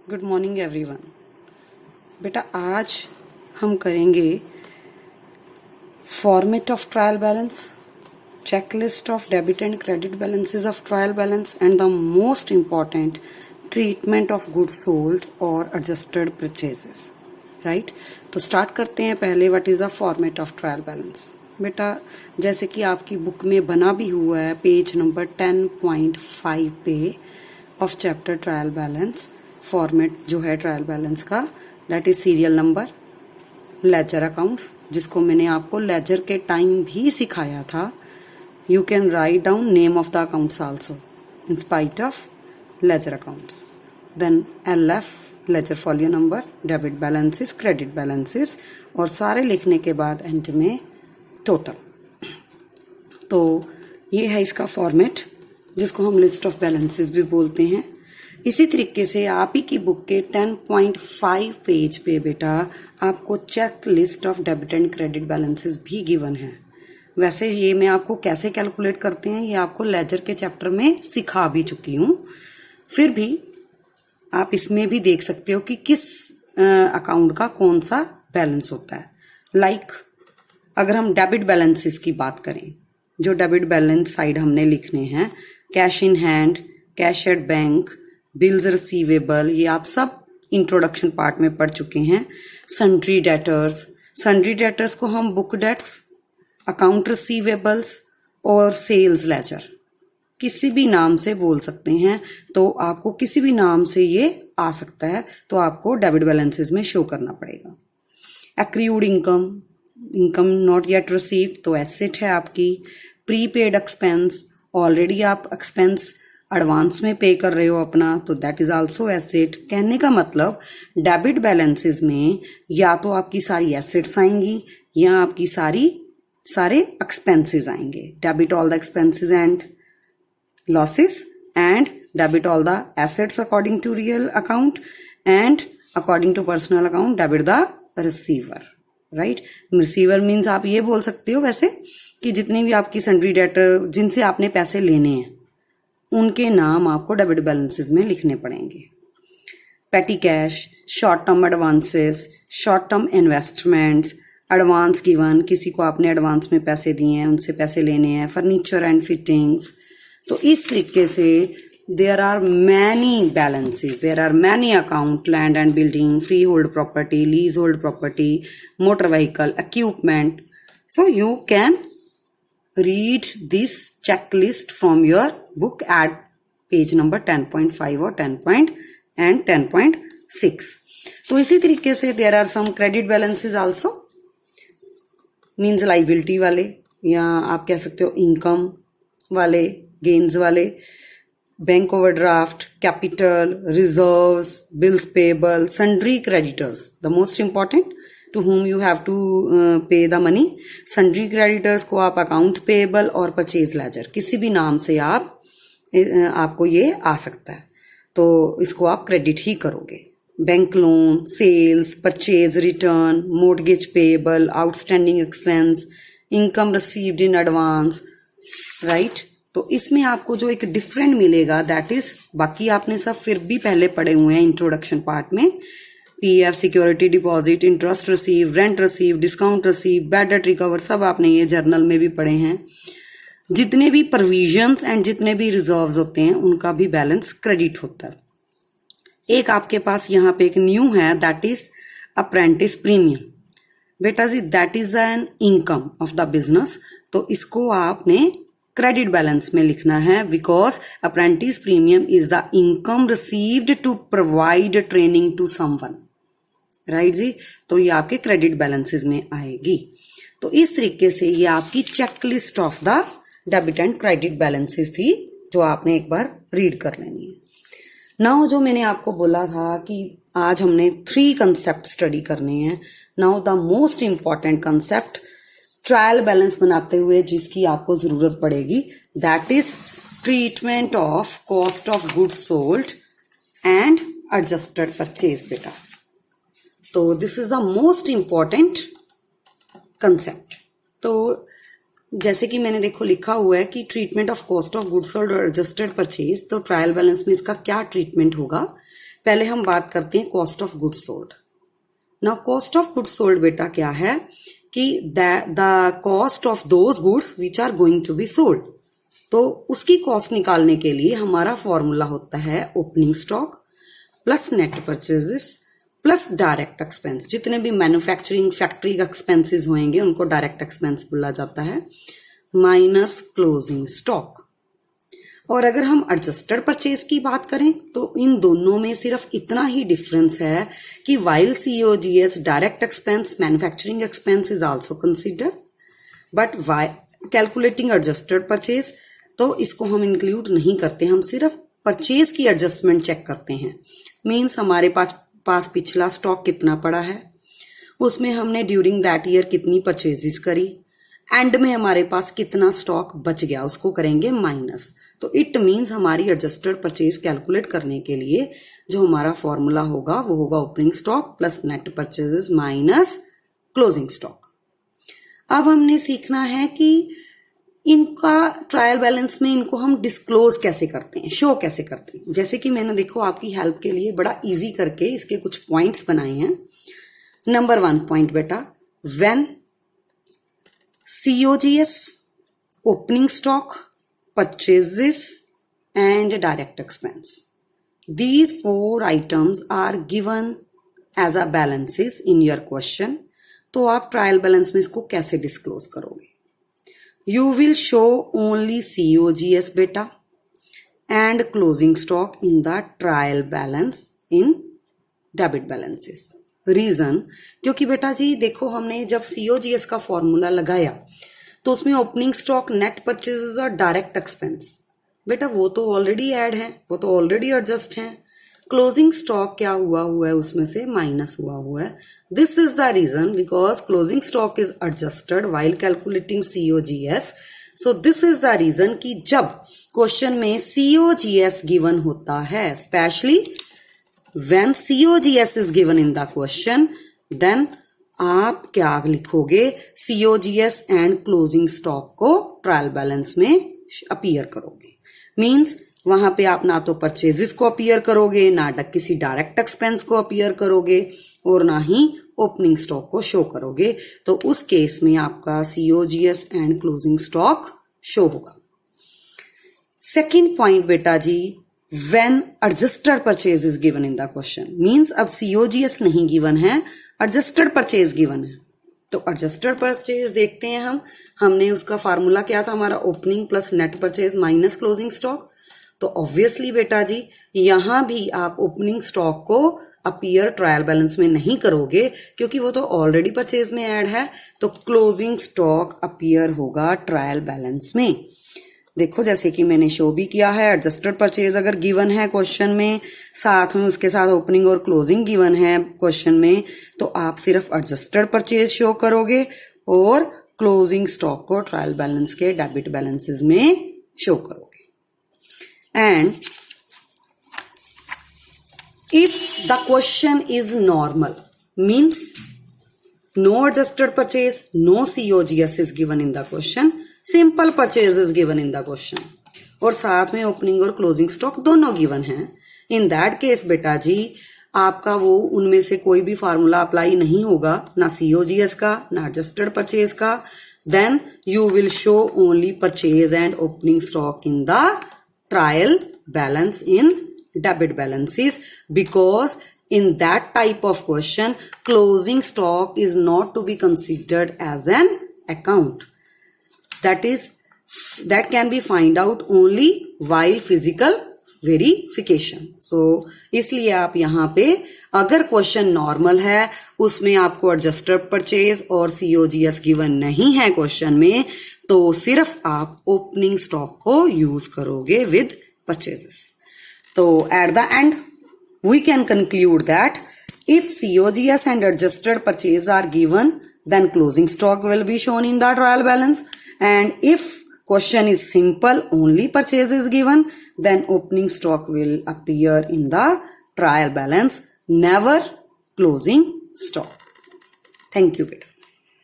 Good morning everyone. बेटा आज हम करेंगे format of trial balance, checklist of debit and credit balances of trial balance and the most important treatment of goods sold और adjusted purchases. Right, तो start करते हैं। पहले what is the format of trial balance. बेटा जैसे कि आपकी book में बना भी हुआ है पेज नंबर 10.5 पे of chapter trial balance, format जो है ट्रायल बैलेंस का that is serial number, ledger accounts, जिसको मैंने आपको लेजर के टाइम भी सिखाया था। You can write down name of the accounts also in spite of ledger accounts. Then LF ledger folio number, debit balances, credit balances और सारे लिखने के बाद एंड में टोटल। तो ये है इसका फॉर्मेट जिसको हम लिस्ट ऑफ बैलेंसेस भी बोलते हैं। इसी तरीके से आप ही की बुक के 10.5 पेज पे बेटा आपको check list of debit and credit balances भी गिवन है। वैसे ये मैं आपको कैसे कैलकुलेट करते हैं ये आपको लेजर के चैप्टर में सिखा भी चुकी हूँ, फिर भी आप इसमें भी देख सकते हो कि किस अकाउंट का कौन सा बैलेंस होता है। लाइक अगर हम डेबिट बैलेंसेस की बात करें, जो डेबिट बैलेंस साइड हमने लिखने हैं, cash in hand, cash at bank, bills receivable, ये आप सब इंट्रोडक्शन पार्ट में पढ़ चुके हैं। सन्ड्री डेटर्स, सन्ड्री डेटर्स को हम बुक डेट्स, अकाउंट रिसीवेबल्स और सेल्स लेजर किसी भी नाम से बोल सकते हैं। तो आपको किसी भी नाम से ये आ सकता है, तो आपको डेबिट बैलेंसेस में शो करना पड़ेगा। Accrued income, income not yet received, तो एसेट है आपकी। प्रीपेड एक्सपेंस, ऑलरेडी आप एक्सपेंस एडवांस में पे कर रहे हो अपना, तो दैट इज आल्सो एसेट। कहने का मतलब डेबिट बैलेंसेस में या तो आपकी सारी एसेट्स आएंगी या आपकी सारे एक्सपेंसेस आएंगे। Debit all the expenses and losses and debit all the assets according to real account and according to personal account debit the receiver. Right, receiver means आप ये बोल सकते हो वैसे कि जितने भी आपकी सन्ड्री डेटर जिनसे आपने पैसे लेने हैं उनके नाम आपको डेबिट बैलेंसेस में लिखने पड़ेंगे। पेटी cash, short term advances, short term investments, advance given, किसी को आपने एडवांस में पैसे दिए हैं उनसे पैसे लेने हैं, फर्नीचर एंड फिटिंग्स। तो इस तरीके से there are many balances, there are many account, land and building, free hold property, lease hold property, motor vehicle, equipment. So you can read this checklist from your book at page number 10.5 और 10.6। तो इसी तरीके से there are some credit balances also, means liability वाले, या आप कह सकते हो इनकम वाले, गेन्स वाले, bank overdraft, capital, reserves, bills payable, sundry creditors, the most important to whom you have to pay the money। Sundry creditors को आप अकाउंट पेबल और परचेज लेजर किसी भी नाम से आपको ये आ सकता है, तो इसको आप क्रेडिट ही करोगे। Bank loan, sales, purchase return, mortgage payable, outstanding expense, income received in advance. Right, तो इसमें आपको जो एक डिफरेंट मिलेगा दैट इज, बाकी आपने सब फिर भी पहले पढ़े हुए हैं इंट्रोडक्शन पार्ट में, PF, security deposit, interest receive, rent receive, discount receive, bad debt recover, सब आपने ये जर्नल में भी पढ़े हैं। जितने भी प्रोविजंस एंड जितने भी रिजर्व्स होते हैं उनका भी बैलेंस क्रेडिट होता है। एक आपके पास यहाँ पे एक न्यू है दैट इज अप्रेंटिस प्रीमियम। बेटा जी that is an income of the business, तो इसको आपने क्रेडिट बैलेंस में लिखना है because apprentice premium is the income received to provide training to someone. Right जी, तो ये आपके क्रेडिट बैलेंसेस में आएगी। तो इस तरीके से ये आपकी checklist of the debit and credit balances थी जो आपने एक बार रीड कर लेनी है। नाउ जो मैंने आपको बोला था कि आज हमने 3 कंसेप्ट स्टडी करने हैं। Now the most important concept trial balance बनाते हुए जिसकी आपको जरूरत पड़ेगी that is treatment of cost of goods sold and adjusted purchase. बेटा तो this is the most important concept. तो जैसे कि मैंने देखो लिखा हुआ है कि treatment of cost of goods sold और एडजस्टेड परचेज, तो ट्रायल बैलेंस में इसका क्या ट्रीटमेंट होगा पहले हम बात करते हैं cost of goods sold. Now cost of goods sold बेटा क्या है कि the cost of those goods which are going to be sold. तो उसकी कॉस्ट निकालने के लिए हमारा फॉर्मूला होता है opening stock plus net purchases plus direct expense. जितने भी मैन्युफैक्चरिंग फैक्ट्री एक्सपेंसेस होंगे उनको डायरेक्ट एक्सपेंस बोला जाता है, माइनस क्लोजिंग स्टॉक। और अगर हम एडजस्टेड परचेज की बात करें तो इन दोनों में सिर्फ इतना ही डिफरेंस है कि while COGS direct expense manufacturing expense is also considered, but calculating adjusted purchase तो इसको हम इंक्लूड नहीं करते, हम सिर्फ परचेज की एडजस्टमेंट चेक करते हैं। मीन्स हमारे पास पिछला स्टॉक कितना पड़ा है, उसमें हमने ड्यूरिंग दैट ईयर कितनी परचेजेस करी, एंड में हमारे पास कितना स्टॉक बच गया उसको करेंगे माइनस। तो इट मीन्स हमारी एडजस्टेड परचेज कैलकुलेट करने के लिए जो हमारा फॉर्मूला होगा वो होगा opening stock plus net purchases minus closing stock. अब हमने सीखना है कि इनका ट्रायल बैलेंस में इनको हम डिस्क्लोज कैसे करते हैं, शो कैसे करते हैं। जैसे कि मैंने देखो आपकी हेल्प के लिए बड़ा इजी करके इसके कुछ पॉइंट्स बनाए हैं। नंबर 1 पॉइंट बेटा, when COGS, opening stock, purchases and direct expense. These 4 items are given as a balances in your question. तो आप ट्रायल बैलेंस में इसको कैसे डिस्क्लोज करोगे? You will show only COGS बेटा and closing stock in the trial balance in debit balances. Reason, क्योंकि बेटा जी देखो हमने जब COGS का फॉर्मूला लगाया तो उसमें ओपनिंग स्टॉक नेट परचेजेस और डायरेक्ट एक्सपेंस बेटा वो तो ऑलरेडी ऐड है, वो तो ऑलरेडी एडजस्ट है। क्लोजिंग स्टॉक क्या हुआ है उसमें से माइनस हुआ है। This is the reason because closing stock is adjusted while calculating COGS। So this is the reason कि जब क्वेश्चन में COGS गिवन होता है, specially when COGS is given in the question, then आप क्या लिखोगे, COGS एंड क्लोजिंग स्टॉक को trial balance में अपीयर करोगे। मींस वहां पे आप ना तो परचेजेस को अपीयर करोगे, ना किसी डायरेक्ट एक्सपेंस को अपीयर करोगे और ना ही ओपनिंग स्टॉक को शो करोगे। तो उस केस में आपका COGS and closing stock show होगा। सेकेंड पॉइंट बेटा जी, when adjusted purchase is given in the question, means अब COGS नहीं given है, adjusted purchase given है। तो adjusted purchase देखते हैं हमने उसका फार्मूला क्या था हमारा, opening plus net purchase minus closing stock. तो ऑब्वियसली बेटा जी यहां भी आप ओपनिंग स्टॉक को अपीयर ट्रायल बैलेंस में नहीं करोगे क्योंकि वो तो ऑलरेडी परचेज में ऐड है। तो क्लोजिंग स्टॉक अपीयर होगा ट्रायल बैलेंस में। देखो जैसे कि मैंने शो भी किया है, एडजस्टेड परचेज अगर गिवन है क्वेश्चन में, साथ में उसके साथ ओपनिंग और क्लोजिंग गिवन है क्वेश्चन में, तो आप सिर्फ एडजस्टेड परचेज शो करोगे और क्लोजिंग स्टॉक को ट्रायल बैलेंस के डेबिट बैलेंसेस में शो करोगे। And if the question is normal, means no adjusted purchase, no COGS is given in the question, simple purchase is given in the question और साथ में opening और closing stock दोनों given है, in that case बेटा जी आपका वो उनमें से कोई भी फार्मूला अप्लाई नहीं होगा, ना COGS का ना एडजस्टेड परचेज का। Then you will show only purchase and opening stock in the trial balance in debit balances, because in that type of question closing stock is not to be considered as an account. That can be find out only while physical verification. So इसलिए आप यहाँ पे अगर question normal है, उसमें आपको adjusted purchase और COGS given नहीं है क्वेश्चन में, तो सिर्फ आप ओपनिंग स्टॉक को यूज करोगे विद परचेजेस। तो at the end we can conclude that if COGS and adjusted purchase are given, then closing stock will be shown in the trial balance, and if question is simple, only purchase is given, then opening stock will appear in the trial balance, never closing stock. Thank you beta.